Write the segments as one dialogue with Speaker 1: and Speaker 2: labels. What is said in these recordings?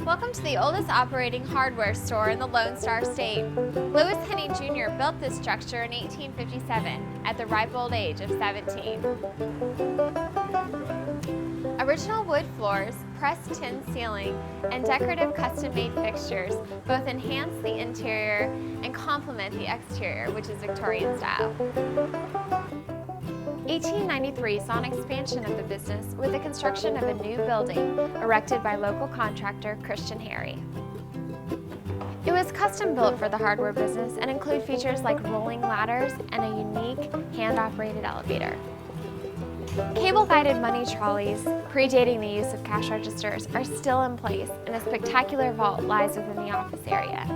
Speaker 1: Welcome to the oldest operating hardware store in the Lone Star State. Lewis HENNE Jr. built this structure in 1857 at the ripe old age of 17. Original wood floors, pressed tin ceiling, and decorative custom-made fixtures both enhance the interior and complement the exterior, which is Victorian style. 1893 saw an expansion of the business with the construction of a new building erected by local contractor Christian Harry. It was custom built for the hardware business and include features like rolling ladders and a unique hand-operated elevator. Cable-guided money trolleys, predating the use of cash registers, are still in place, and a spectacular vault lies within the office area.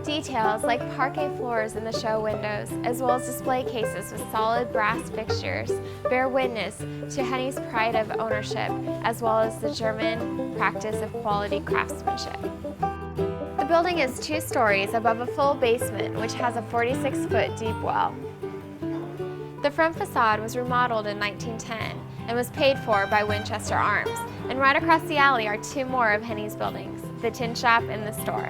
Speaker 1: Details like parquet floors in the show windows, as well as display cases with solid brass fixtures, bear witness to HENNE's pride of ownership, as well as the German practice of quality craftsmanship. The building is 2 stories above a full basement, which has a 46-foot deep well. The front facade was remodeled in 1910 and was paid for by Winchester Arms, and right across the alley are 2 more of HENNE's buildings, the tin shop and the store.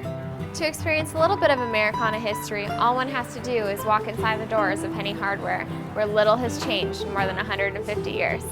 Speaker 1: To experience a little bit of Americana history, all one has to do is walk inside the doors of HENNE Hardware, where little has changed in more than 150 years.